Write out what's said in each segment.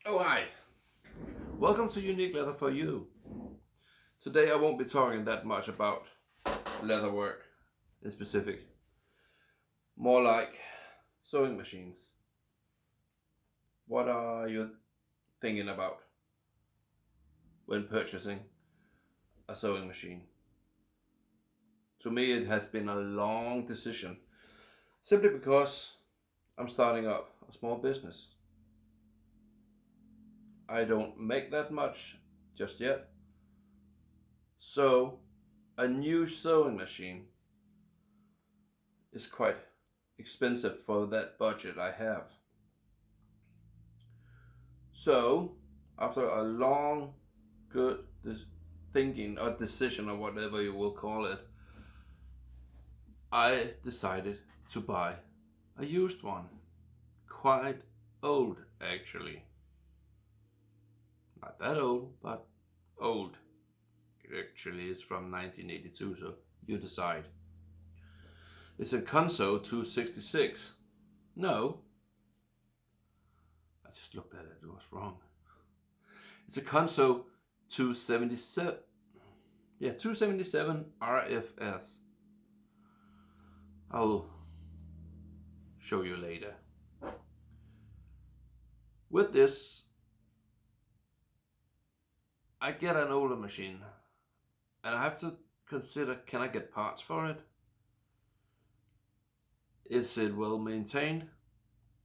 Oh, hi. Welcome to Unique Leather for You. Today I won't be talking that much about leather work in specific. More like sewing machines. What are you thinking about when purchasing a sewing machine? To me, it has been a long decision simply because I'm starting up a small business. I don't make that much just yet. So, a new sewing machine is quite expensive for that budget I have. So, after a long, good thinking or decision or whatever you will call it, I decided to buy a used one. Quite old, actually. Not that old, but old. It actually is from 1982, so you decide. It's a Consew 266. No, I just looked at it, it was wrong. It's a Consew 277. Yeah, 277 RFS. I'll show you later. With this, I get an older machine and I have to consider, can I get parts for it? Is it well maintained?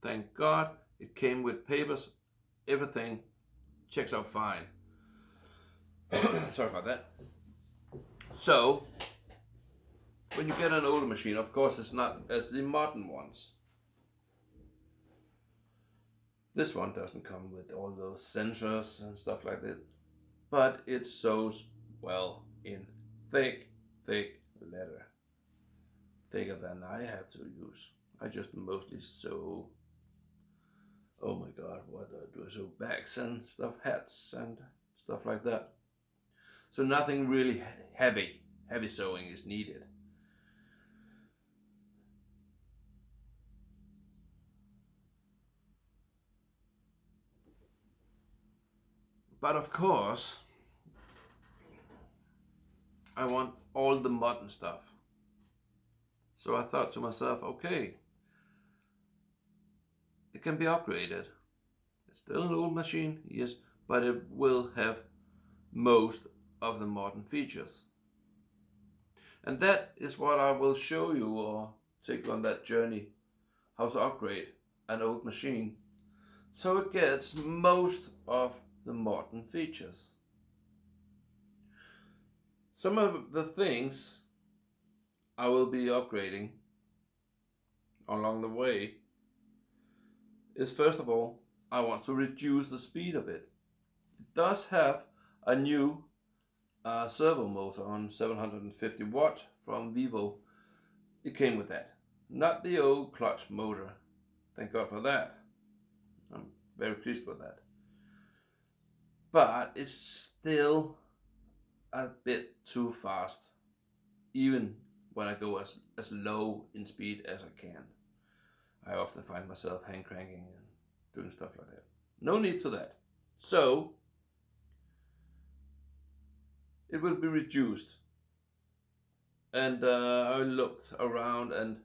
Thank God it came with papers, everything checks out fine. Sorry about that. So, when you get an older machine, of course it's not as the modern ones. This one doesn't come with all those sensors and stuff like that, but it sews well in thick leather. Thicker than I have to use. I just mostly sew, oh my god, what do I sew? Bags and stuff, hats and stuff like that. So nothing really heavy sewing is needed. But of course, I want all the modern stuff. So I thought to myself, okay, it can be upgraded. It's still an old machine, yes, but it will have most of the modern features. And that is what I will show you or take on that journey, how to upgrade an old machine so it gets most of the modern features. Some of the things I will be upgrading along the way is, first of all, I want to reduce the speed of it. It does have a new servo motor on 750 watt from Vivo. It came with that, not the old clutch motor. Thank God for that. I'm very pleased with that. But it's still a bit too fast, even when I go as low in speed as I can. I often find myself hand cranking and doing stuff like that. No need for that. So it will be reduced. And I looked around, and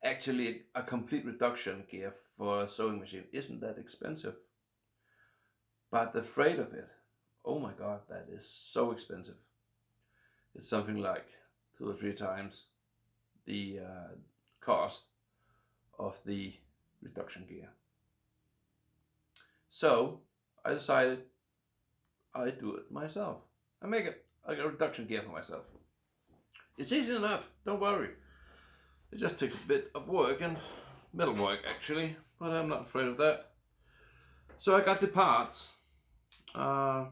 actually a complete reduction gear for a sewing machine isn't that expensive. But the freight of it, oh my god, that is so expensive. It's something like 2 or 3 times the cost of the reduction gear. So I decided I do it myself. I make a reduction gear for myself. It's easy enough, don't worry. It just takes a bit of work and metal work actually, but I'm not afraid of that. So I got the parts. I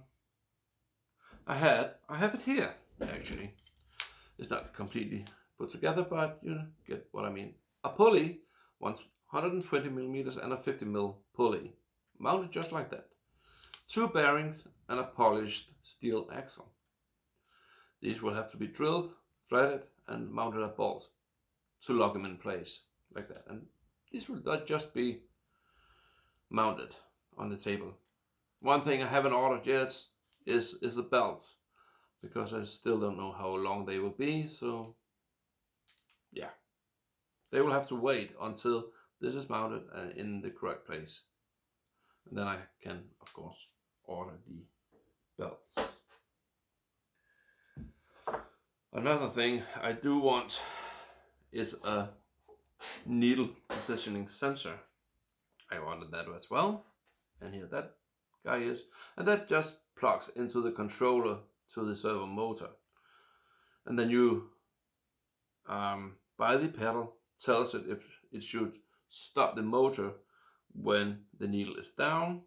have it here actually. It's not completely put together, but you get what I mean. A pulley, 120 millimeters and a 50 mil pulley, mounted just like that. 2 bearings and a polished steel axle. These will have to be drilled, threaded and mounted at bolts to lock them in place like that. And these will just be mounted on the table One thing I haven't ordered yet is the belts, because I still don't know how long they will be. So yeah, they will have to wait until this is mounted in the correct place. And then I can, of course, order the belts. Another thing I do want is a needle positioning sensor. I wanted that as well. And here that guy is. And that just plugs into the controller to the servo motor. And then you, by the pedal, tells it if it should stop the motor when the needle is down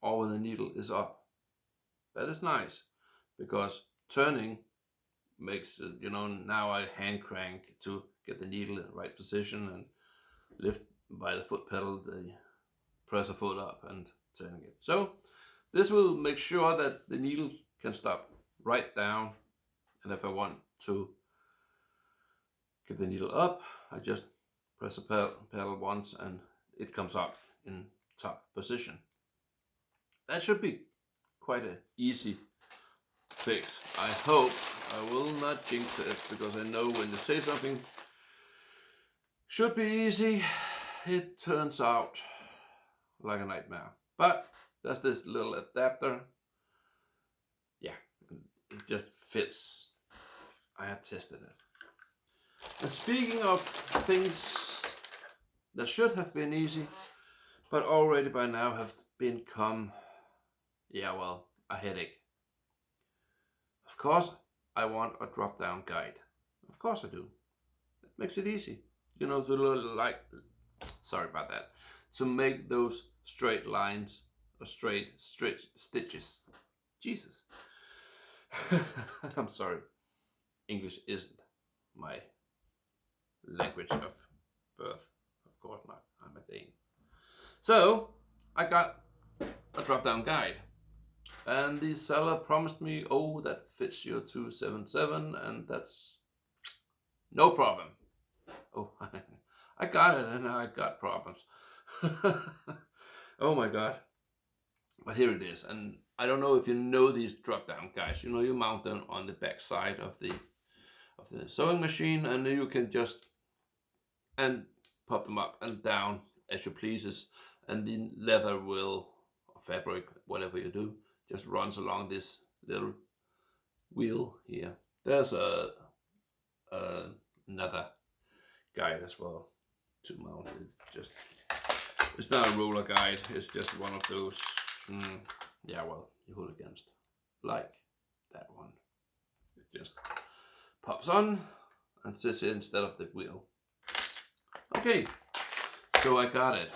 or when the needle is up. That is nice, because turning makes it, now I hand crank to get the needle in the right position and lift by the foot pedal, the press a foot up and turning it. So this will make sure that the needle can stop right down, and if I want to get the needle up, I just press the pedal once and it comes up in top position. That should be quite an easy fix. I hope I will not jinx it, because I know when you say something should be easy, it turns out like a nightmare. But there's this little adapter. Yeah, it just fits. I had tested it. And speaking of things that should have been easy, but already by now have become, a headache. Of course, I want a drop-down guide. Of course I do. It makes it easy. Sorry about that. To make those straight lines or straight stitches. Jesus. I'm sorry. English isn't my language of birth. Of course not. I'm a Dane. So I got a drop-down guide. And the seller promised me, that fits your 277, and that's no problem. Oh, I got it, and I got problems. Oh my god. But here it is, and I don't know if you know these drop-down guides. You mount them on the back side of the sewing machine, and you can just pop them up and down as you pleases, and the leather will, or fabric, whatever you do, just runs along this little wheel here. There's another guide as well to mount it. It's not a roller guide, it's just one of those, you hold against, like that one. It just pops on and sits instead of the wheel. Okay, so I got it.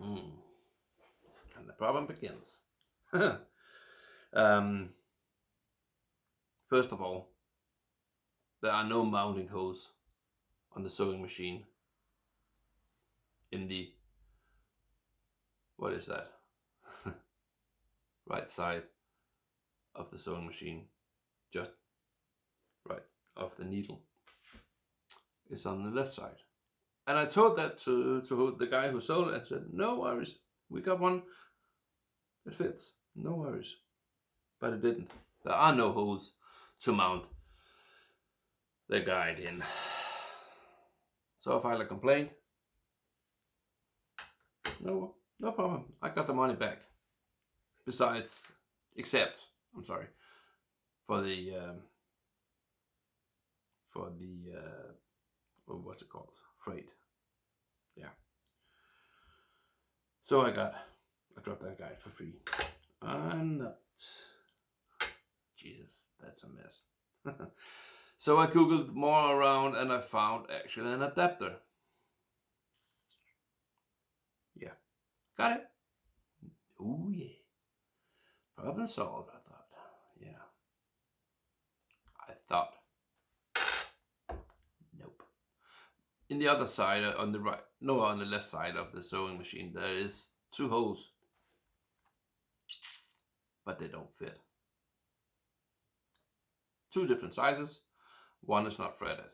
And the problem begins. First of all, there are no mounting holes on the sewing machine in the, what is that? Right side of the sewing machine, just right of the needle. It's on the left side. And I told that to the guy who sold it, and said, no worries, we got one, it fits, no worries. But it didn't. There are no holes to mount the guide in. So I filed a complaint. No problem. I got the money back. Except, for the what's it called? Freight. Yeah. So I dropped that guide for free. I'm not. Jesus, that's a mess. So I googled more around, and I found actually an adapter. Yeah, got it. Oh yeah, problem solved. I thought. Yeah, I thought. Nope. In the other side, on the right, no, on the left side of the sewing machine, there is 2 holes, but they don't fit. 2 different sizes. One is not threaded.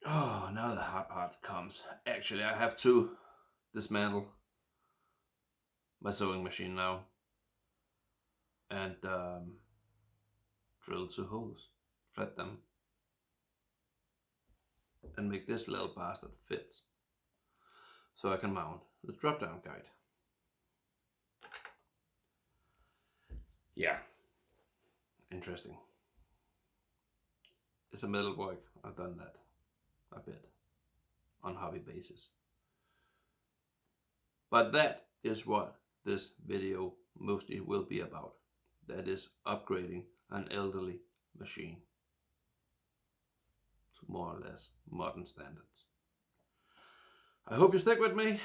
Oh, now the hard part comes. Actually, I have to dismantle my sewing machine now and drill 2 holes, thread them, and make this little bastard fit so I can mount the drop down guide. Yeah, interesting. It's a middle work. I've done that a bit on hobby basis. But that is what this video mostly will be about. That is upgrading an elderly machine to more or less modern standards. I hope you stick with me.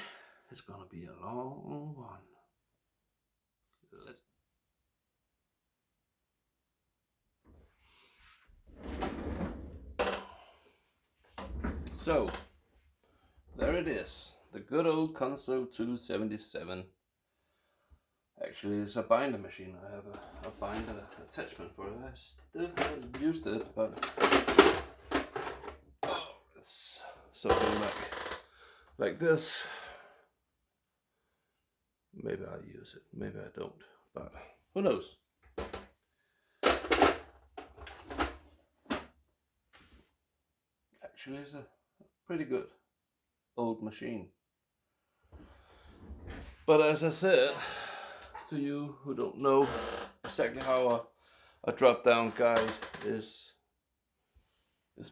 It's gonna be a long one. Let's. So, there it is. The good old Consew 277. Actually, it's a binder machine. I have a binder attachment for it. I still haven't used it, but oh, it's something like this. Maybe I'll use it, maybe I don't, but who knows? Actually, it's a pretty good old machine. But as I said, to you who don't know exactly how a drop-down guide is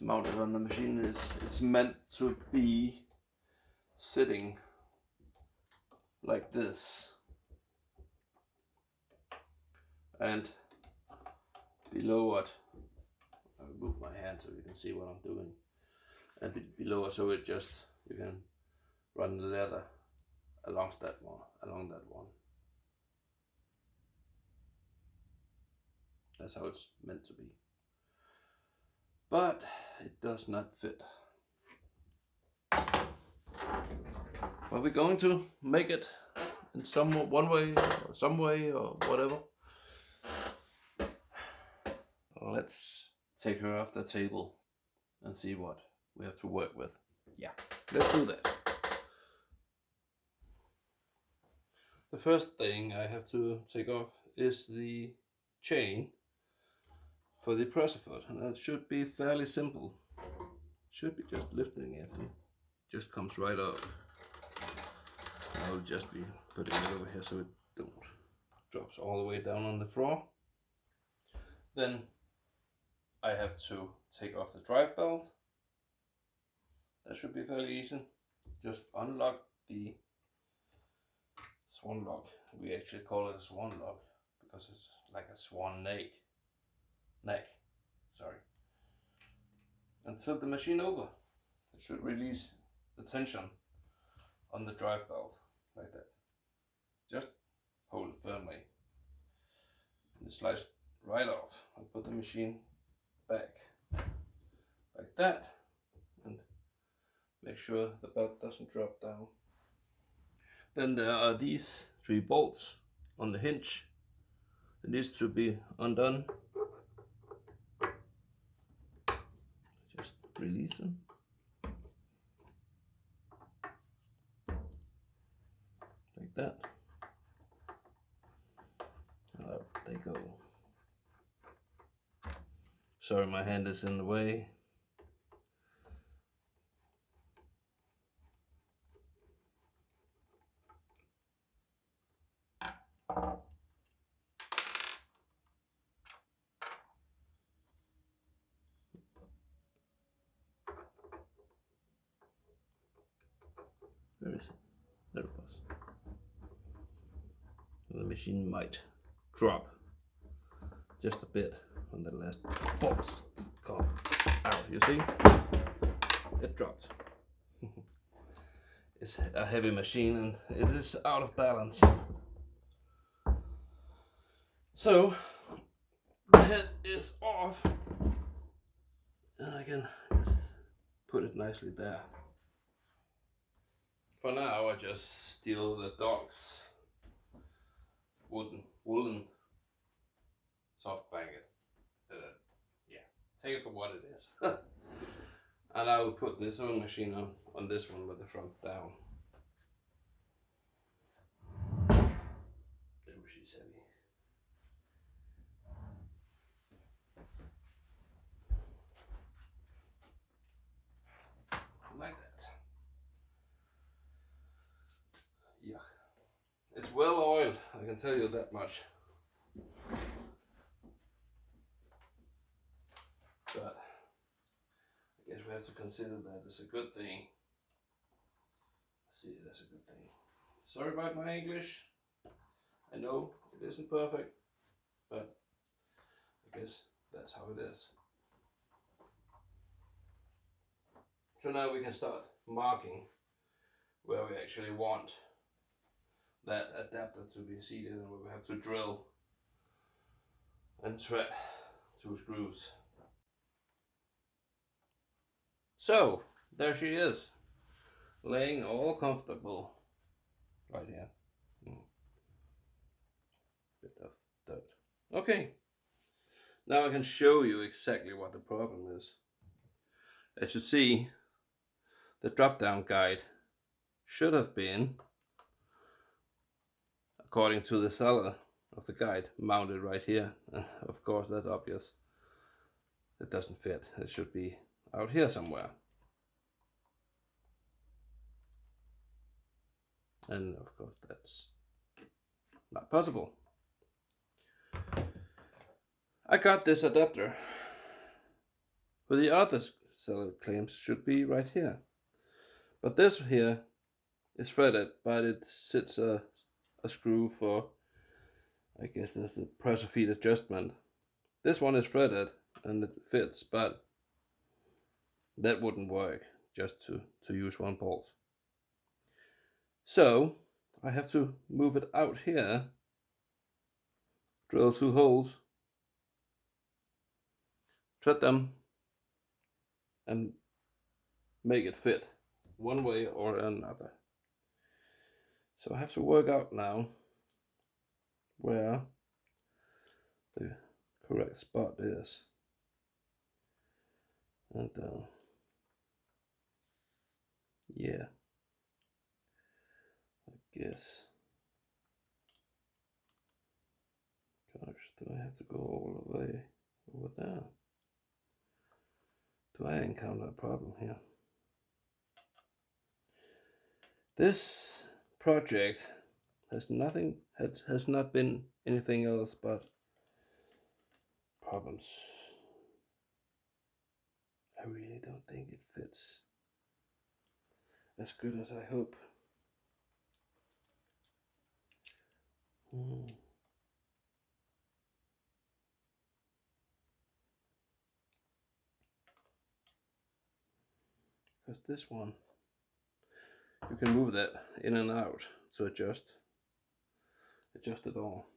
mounted on the machine, it's meant to be sitting like this, and below it, I'll move my hand so you can see what I'm doing, and below it, so it just, you can run the leather along that one. That's how it's meant to be. But it does not fit. But we're going to make it in one way or some way or whatever. Let's take her off the table and see what we have to work with. Yeah, let's do that. The first thing I have to take off is the chain for the presser foot, and that should be fairly simple. Should be just lifting it, and just comes right off. I'll just be putting it over here so it don't drops all the way down on the floor. Then I have to take off the drive belt. That should be fairly easy. Just unlock the swan lock. We actually call it a swan lock because it's like a swan neck. Sorry. And tilt the machine over. It should release the tension on the drive belt like that. Just hold it firmly. And it slides right off. I'll put the machine back like that and make sure the belt doesn't drop down. Then there are these 3 bolts on the hinge. It needs to be undone. Just release them. Like that. And out they go. Sorry, my hand is in the way. Where is it? There it was. The machine might drop just a bit when the last bolts come out. You see? It dropped. It's a heavy machine and it is out of balance. So the head is off and I can just put it nicely there. For now I just steal the dog's woolen soft blanket. Yeah, take it for what it is. And I will put the sewing machine on this one with the front down. Oh, she's heavy. Like that. Yeah. It's well oiled, I can tell you that much. But I guess we have to consider that as a good thing. See it as a good thing. Sorry about my English. I know it isn't perfect, but I guess that's how it is. So now we can start marking where we actually want that adapter to be seated and where we have to drill and thread 2 screws. So there she is, laying all comfortable right here. Bit of dirt. Okay, now I can show you exactly what the problem is. As you see, the drop-down guide should have been, according to the seller of the guide, mounted right here. Of course, that's obvious. It doesn't fit. It should be out here somewhere. And of course, that's not possible. I got this adapter, but the other seller claims should be right here. But this here is threaded, but it sits a screw for, I guess that's the pressure feed adjustment. This one is threaded and it fits, but that wouldn't work just to use one bolt. So I have to move it out here, drill 2 holes, thread them, and make it fit one way or another. So I have to work out now where the correct spot is. And yeah, I guess, gosh, do I have to go all the way over there? Do I encounter a problem here? This project has not been anything else but problems. I really don't think it fits as good as I hope. Because this one, you can move that in and out to adjust it all.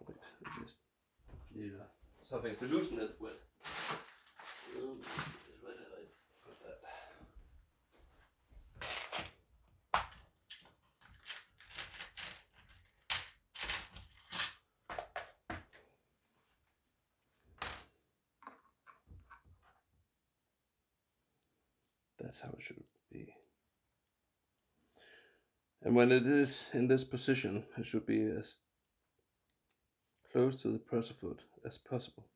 Wait, I just need something to loosen it with. Where did I put that? That's how it should be. And when it is in this position, it should be as close to the presser foot as possible.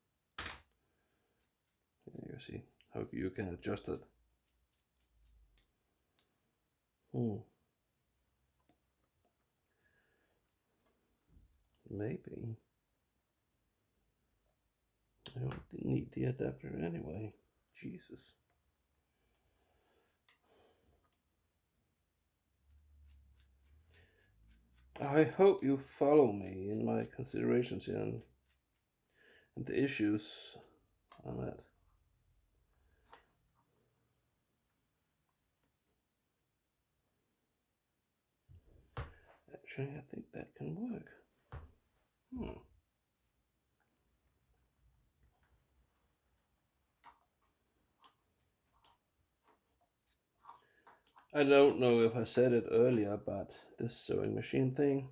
And you see how you can adjust it. Maybe I don't need the adapter anyway. Jesus. I hope you follow me in my considerations here and the issues I'm at. Actually, I think that can work. I don't know if I said it earlier, but this sewing machine thing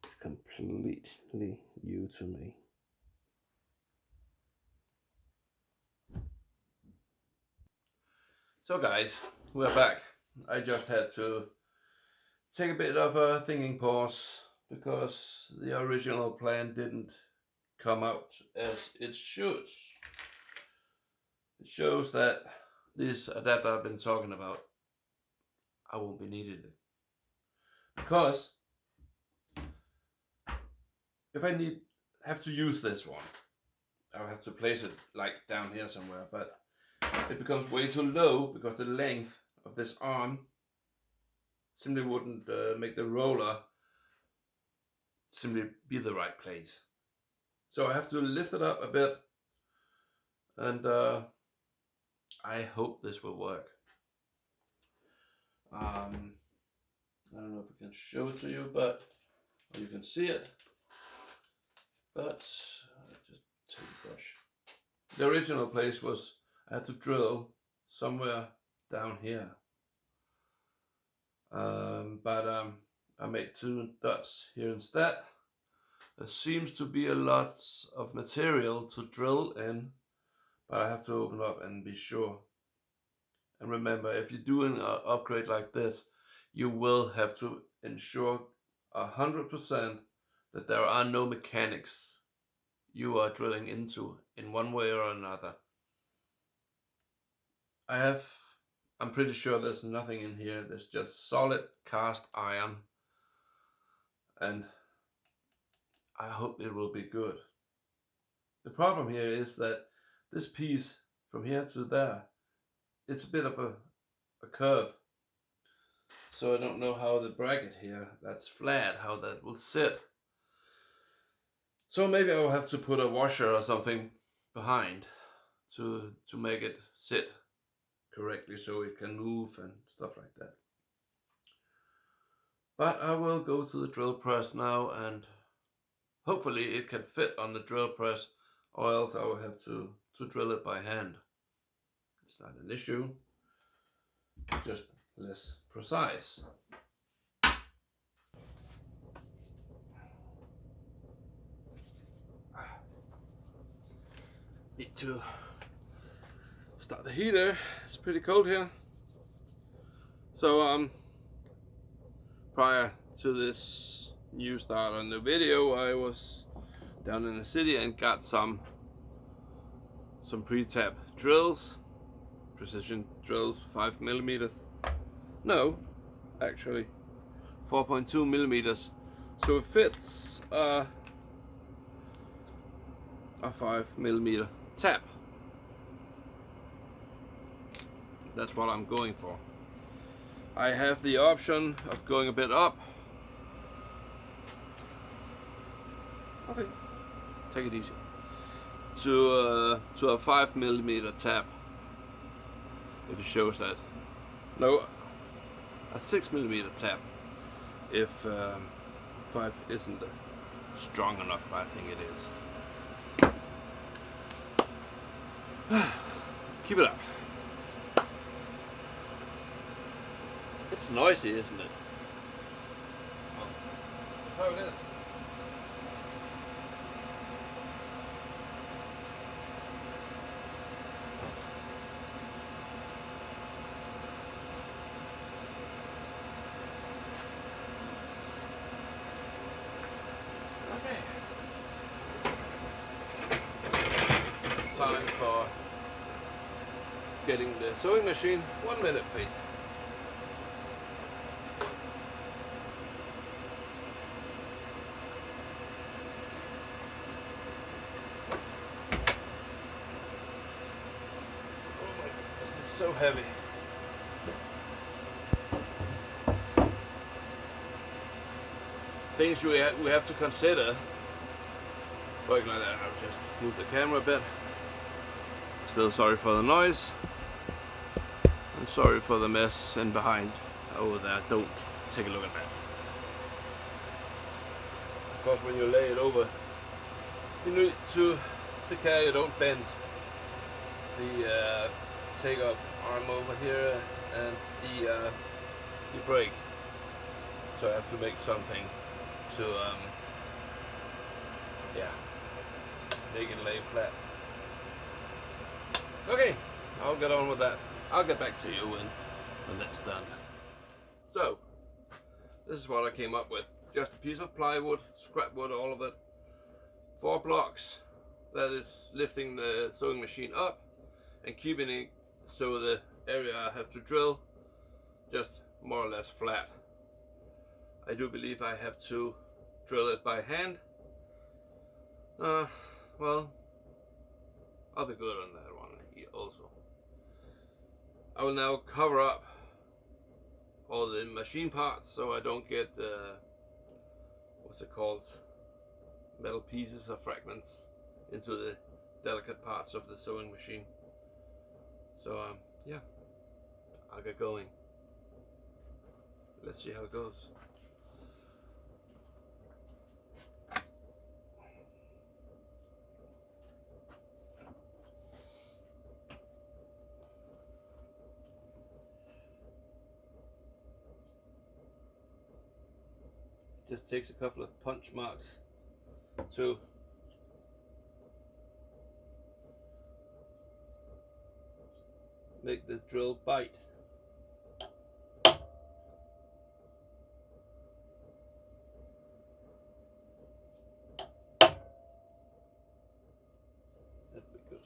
is completely new to me. So guys, we're back. I just had to take a bit of a thinking pause because the original plan didn't come out as it should. It shows that this adapter I've been talking about, I won't be needing it. Because if I have to use this one, I'll have to place it like down here somewhere, but it becomes way too low because the length of this arm simply wouldn't make the roller simply be the right place. So I have to lift it up a bit, and I hope this will work. I don't know if I can show it to you, but or you can see it. But just take a brush. The original place was I had to drill somewhere down here, but I made 2 dots here instead. There seems to be a lot of material to drill in, but I have to open up and be sure. And remember, if you do an upgrade like this, you will have to ensure 100% that there are no mechanics you are drilling into in one way or another. I'm pretty sure there's nothing in here. There's just solid cast iron, and I hope it will be good. The problem here is that this piece from here to there, it's a bit of a curve. So I don't know how the bracket here that's flat, how that will sit. So maybe I will have to put a washer or something behind to make it sit correctly so it can move and stuff like that. But I will go to the drill press now, and hopefully it can fit on the drill press, or else I will have to drill it by hand. It's not an issue, just less precise. Need to start the heater. It's pretty cold here. So prior to this new start on the video, I was down in the city and got some pre-tap drills, precision drills, 5mm. No, actually 4.2mm. So it fits a 5mm tap. That's what I'm going for. I have the option of going a bit up. Okay, take it easy. To a 5mm tap. If it shows that. No, a 6mm tap. If 5 isn't strong enough, I think it is. Keep it up. It's noisy, isn't it? Well, that's how it is. Okay. Time for getting the sewing machine. 1 minute, please. This is so heavy. Things we have to consider working like that. I'll just move the camera a bit. Still sorry for the noise. And sorry for the mess in behind over there. Don't take a look at that. Of course, when you lay it over, you need to take care you don't bend the take-off arm over here and the brake. So I have to make something to yeah, make it lay flat. Okay, I'll get on with that I'll get back to you when that's done. So, this is what I came up with. Just a piece of plywood, scrap wood, all of it. 4 blocks. That is lifting the sewing machine up and keeping it so the area I have to drill just more or less flat. I do believe I have to drill it by hand. Well, I'll be good on that one also. I will now cover up all the machine parts so I don't get what's it called, metal pieces or fragments into the delicate parts of the sewing machine. So yeah, I'll get going. Let's see how it goes. Just takes a couple of punch marks to make the drill bite. That'd be good.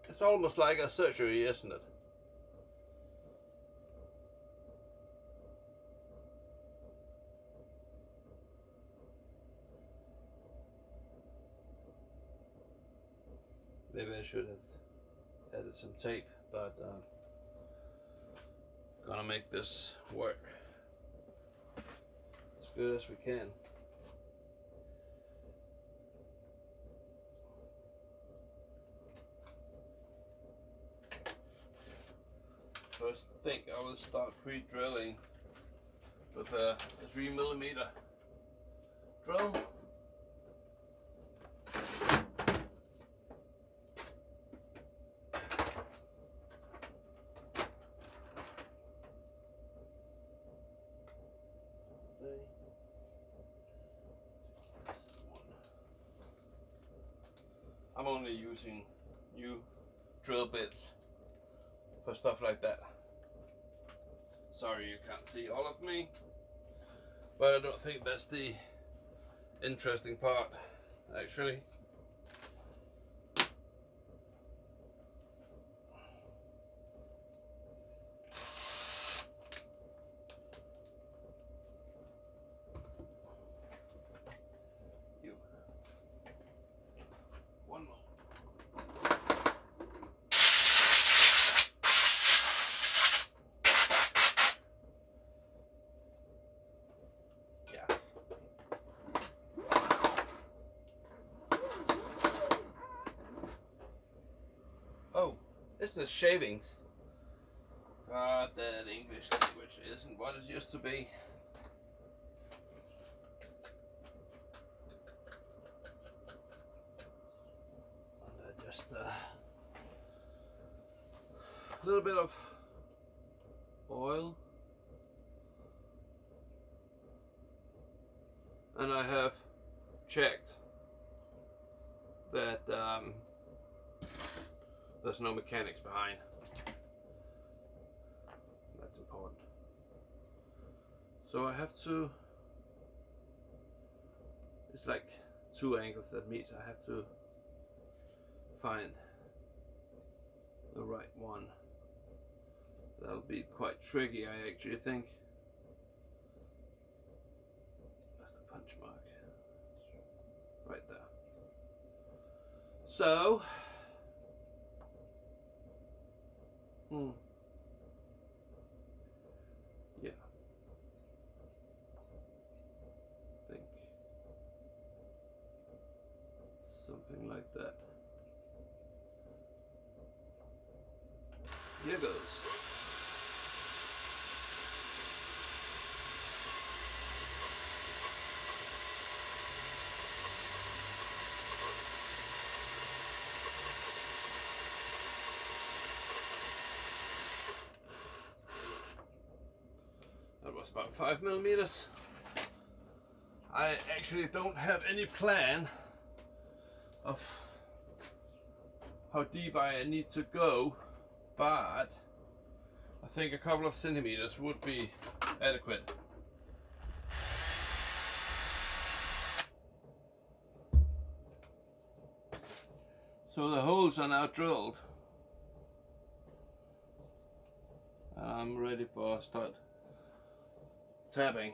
It's almost like a surgery, isn't it? Maybe I should have added some tape, but gonna make this work as good as we can. First thing I will start pre-drilling with a 3mm drill. I'm only using new drill bits for stuff like that. Sorry you can't see all of me, but I don't think that's the interesting part, actually. One more. Oh, isn't it shavings? God, that English language isn't what it used to be. And I just a little bit of oil, and I have checked that there's no mechanics behind. That's important. So I have to, it's like 2 angles that meet. I have to find the right one. That'll be quite tricky, I actually think. That's the punch mark. Right there. So, yeah, I think something like that. Here goes. about 5 millimeters. I actually don't have any plan of how deep I need to go, but I think a couple of centimeters would be adequate. So the holes are now drilled. I'm ready for start tapping.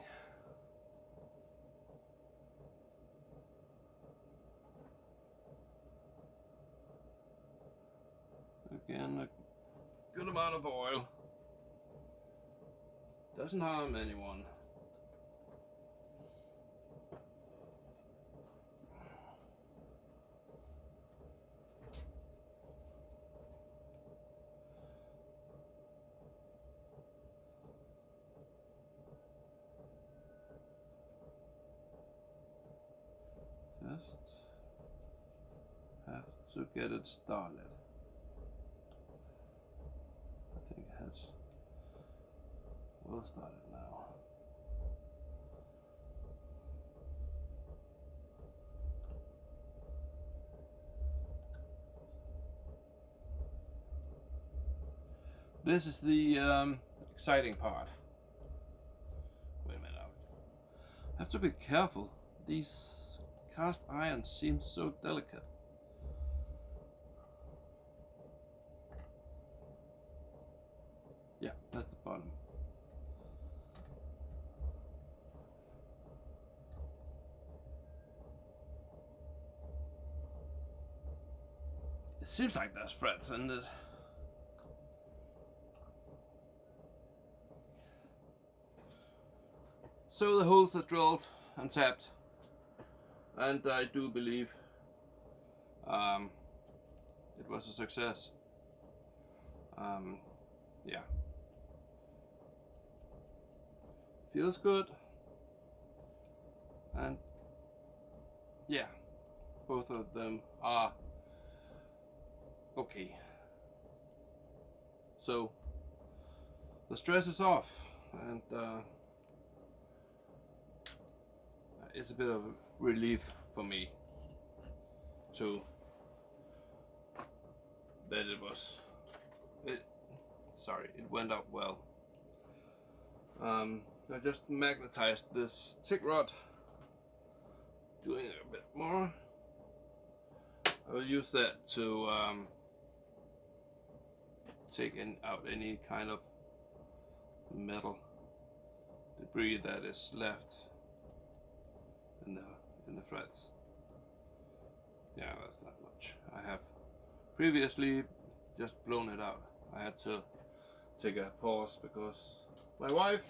Again, a good amount of oil. Doesn't harm anyone. Just have to get it started. I think it has well started now. This is the exciting part. Wait a minute. I have to be careful. These cast irons seem so delicate. Yeah, that's the bottom. It seems like there's threads in it. So the holes are drilled and tapped, and I do believe it was a success. Yeah, feels good, and yeah, both of them are okay. So the stress is off, and it's a bit of a relief for me too that it went up well. I just magnetized this tick rod, doing it a bit more. I will use that to take out any kind of metal debris that is left in the threads. Yeah, that's not much. I have previously just blown it out. I had to take a pause because my wife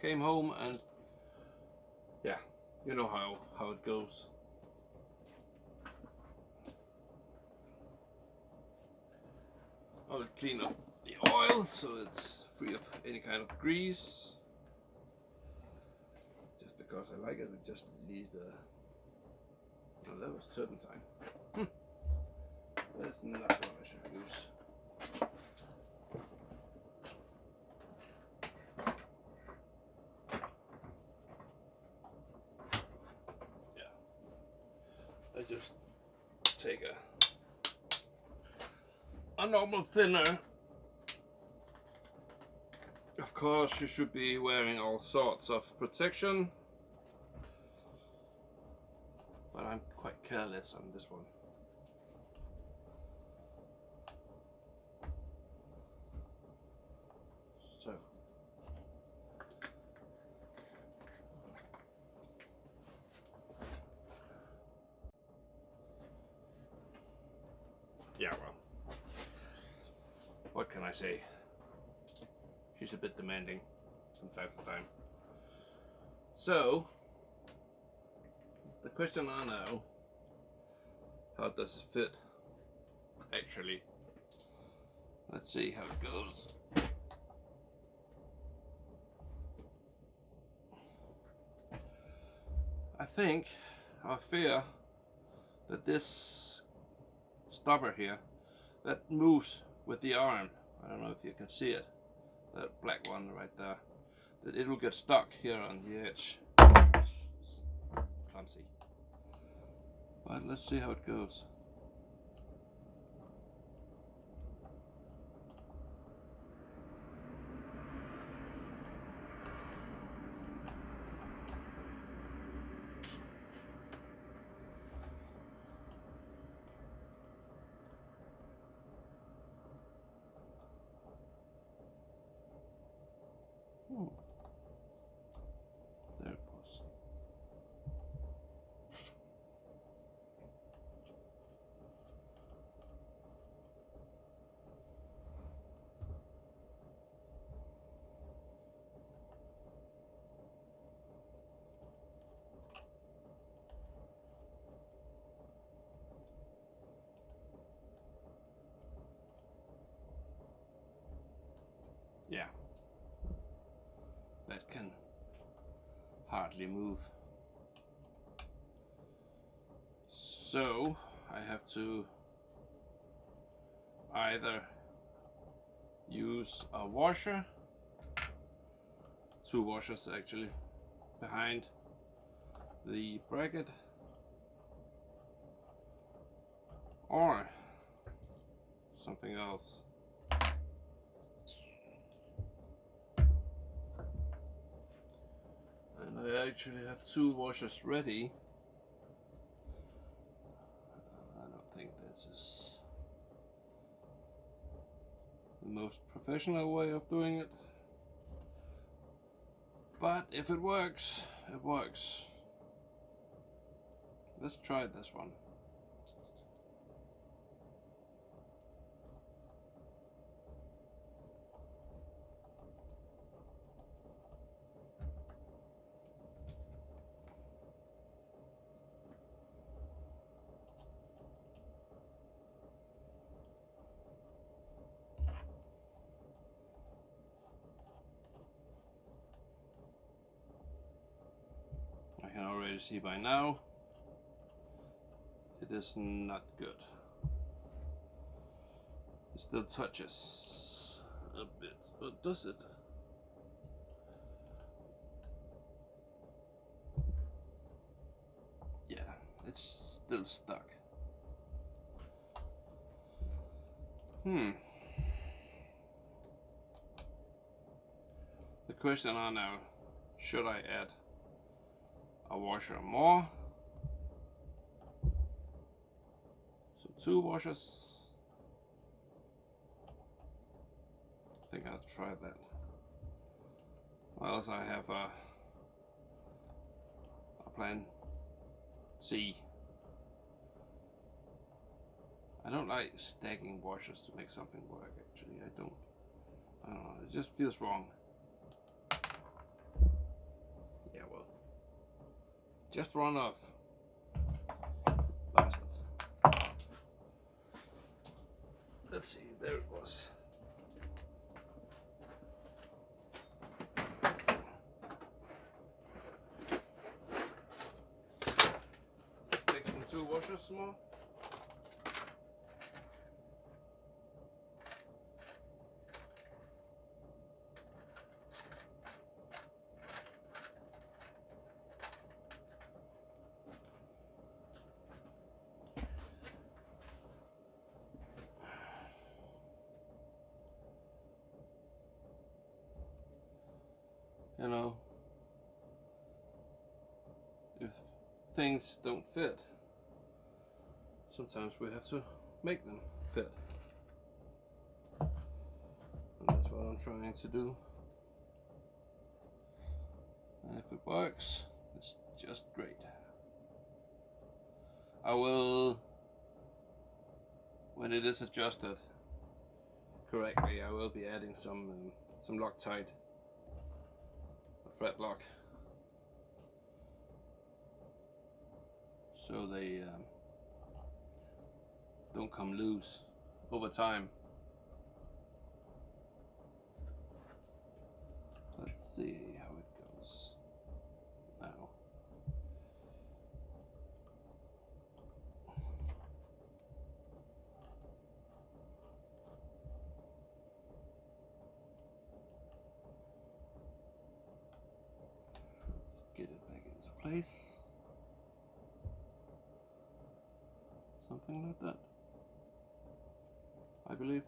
came home, and yeah, you know how it goes. I will clean up the oil so it's free of any kind of grease. Just because I like it, we just leave the. No, that was turpentine. That's not what I should use. Yeah. I just take a normal thinner. Of course, you should be wearing all sorts of protection, but I'm quite careless on this one. So yeah, well, what can I say? She's a bit demanding from time to time. So the question are now, how does it fit actually? Let's see how it goes. I think, I fear that this stopper here, that moves with the arm. I don't know if you can see it, that black one right there. that it will get stuck here on the edge. Clumsy. But let's see how it goes. There it was. Yeah, that can hardly move. So I have to either use a washer, 2 washers actually, behind the bracket, or something else. And I actually have 2 washers ready. I don't think this is the most professional way of doing it, but if it works, it works. Let's try this one. I can already see by now it is not good. It still touches a bit, but does it? Yeah, it's still stuck. The question are now, should I add a washer more? So 2 washers. I think I'll try that. Or else I have a plan C. I don't like stacking washers to make something work, actually. I don't know, it just feels wrong. Yeah, well, just run off. Bastard. Let's see, there it was. Take some 2 washers more. You know, if things don't fit, sometimes we have to make them fit. And that's what I'm trying to do. And if it works, it's just great. I will, when it is adjusted correctly, I will be adding some Loctite, a fret lock, so they don't come loose over time. Let's see how it goes now. place. Something like that, I believe.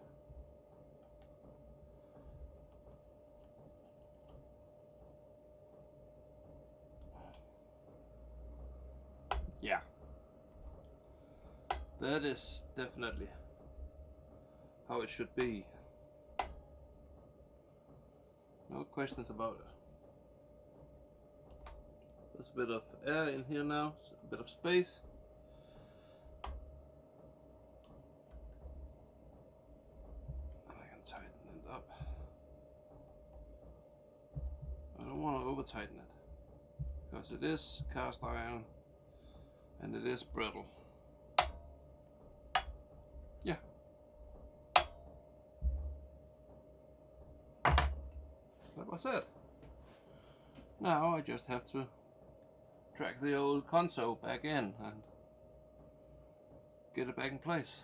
Yeah, that is definitely how it should be. No questions about it. There's a bit of air in here now, so a bit of space. And I can tighten it up. I don't want to over tighten it, because it is cast iron and it is brittle. Yeah. That was it. Now I just have to drag the old Consew back in and get it back in place.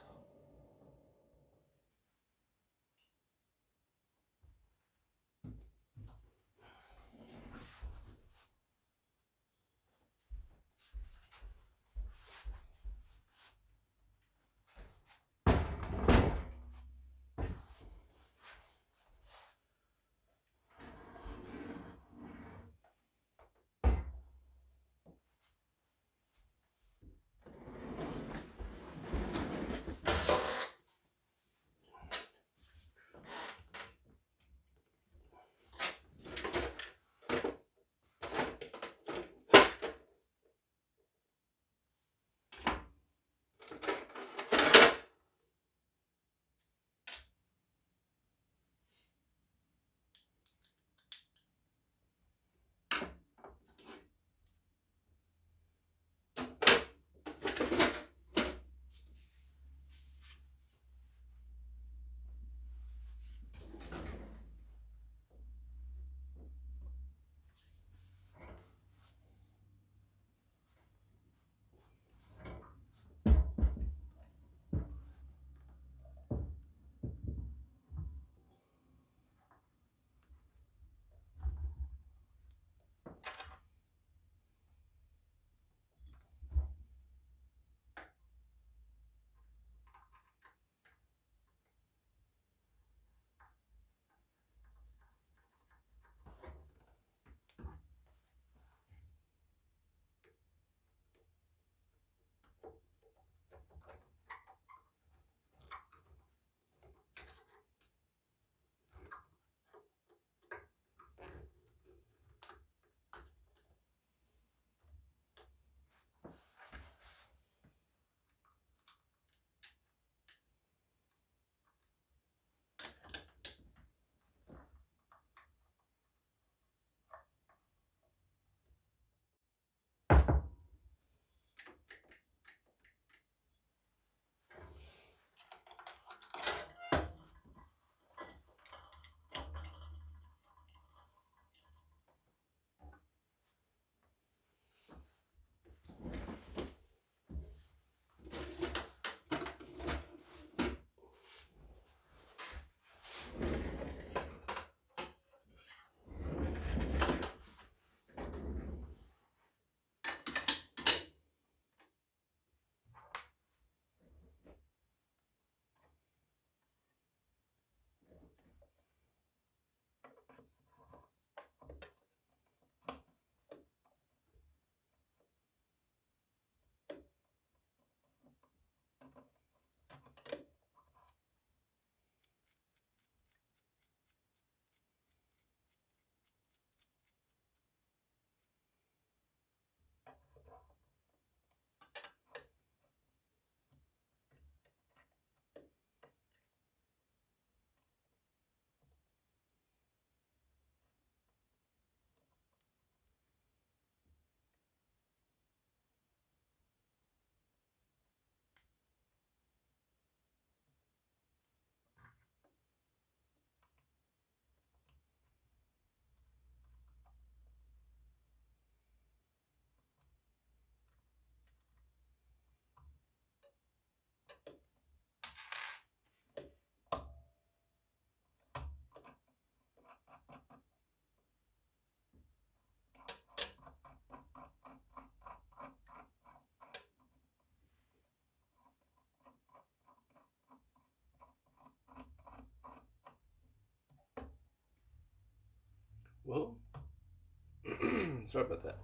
sorry about that.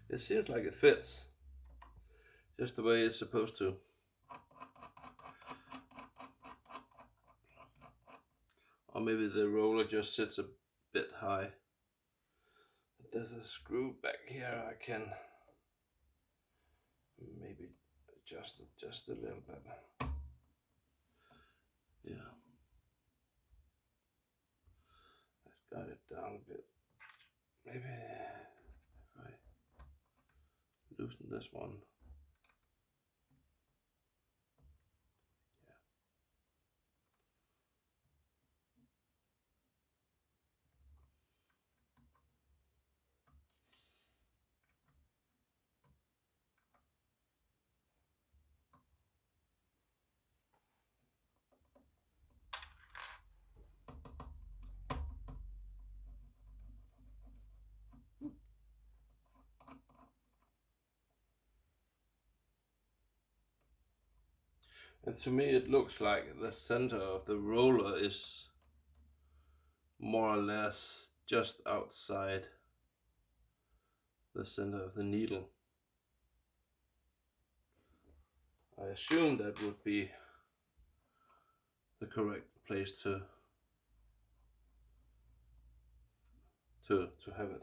It seems like it fits just the way it's supposed to. Or maybe the roller just sits a bit high. There's a screw back here I can maybe adjust it just a little bit. Yeah. I've got it down a bit. Maybe if I loosen this one. And to me it looks like the center of the roller is more or less just outside the center of the needle. I assume that would be the correct place to have it.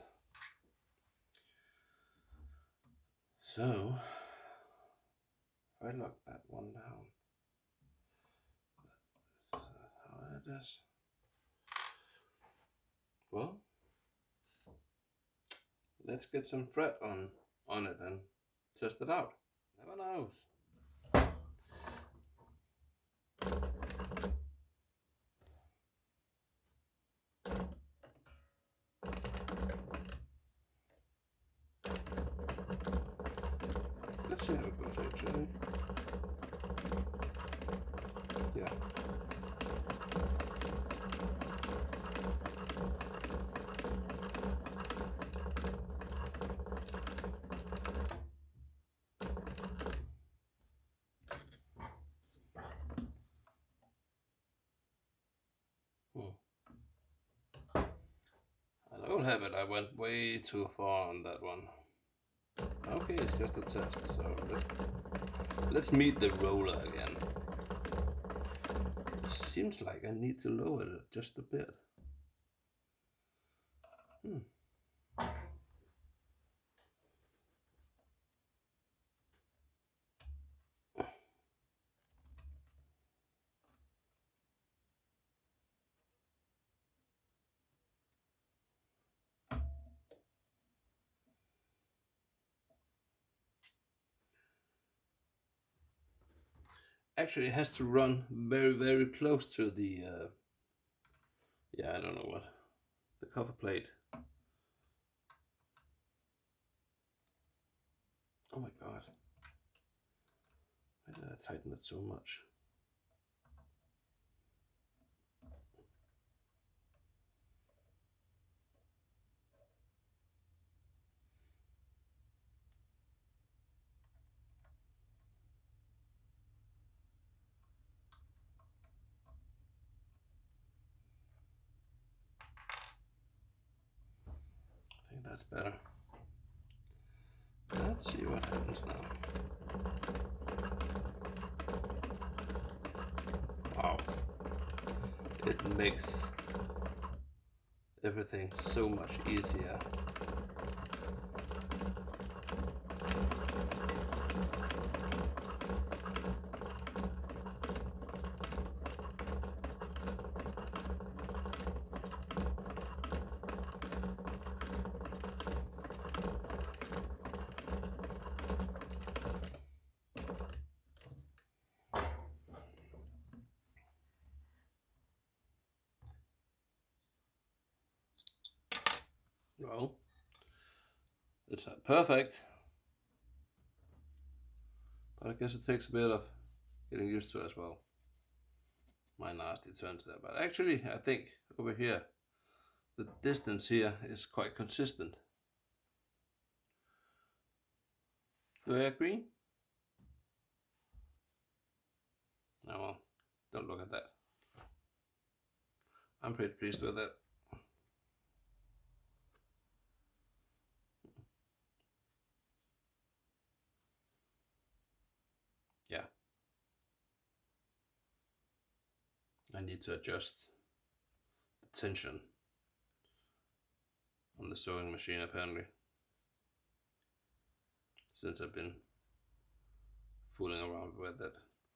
So I lock that one down. That's how it is. Well, let's get some thread on it and test it out. Never knows. Let's see how it goes actually. Yeah. I don't have it. I went way too far on that one. Okay, it's just a test. So let's meet the roller again. It seems like I need to lower it just a bit. Actually, it has to run very, very close to the, yeah, I don't know what, the cover plate. Oh my god. Why did I tighten it so much? I think that's better. Let's see what happens now. Wow. It makes everything so much easier. Well, it's not perfect, but I guess it takes a bit of getting used to as well. My nasty turns there, but actually I think over here the distance here is quite consistent. Do I agree? Oh well, don't look at that. I'm pretty pleased with it. I need to adjust the tension on the sewing machine apparently, since I've been fooling around with it.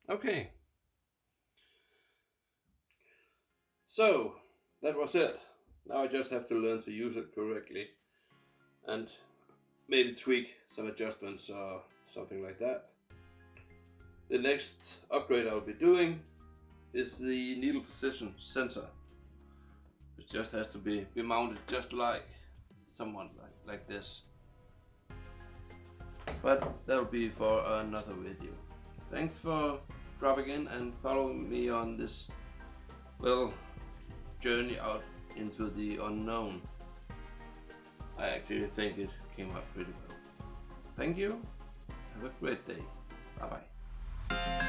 Okay, so that was it. Now I just have to learn to use it correctly and maybe tweak some adjustments or something like that. The next upgrade I'll be doing is the needle position sensor. It just has to be mounted just like someone like this. But that'll be for another video. Thanks for dropping in and following me on this little journey out into the unknown. I actually think it came out pretty well. Thank you. Have a great day. Bye bye.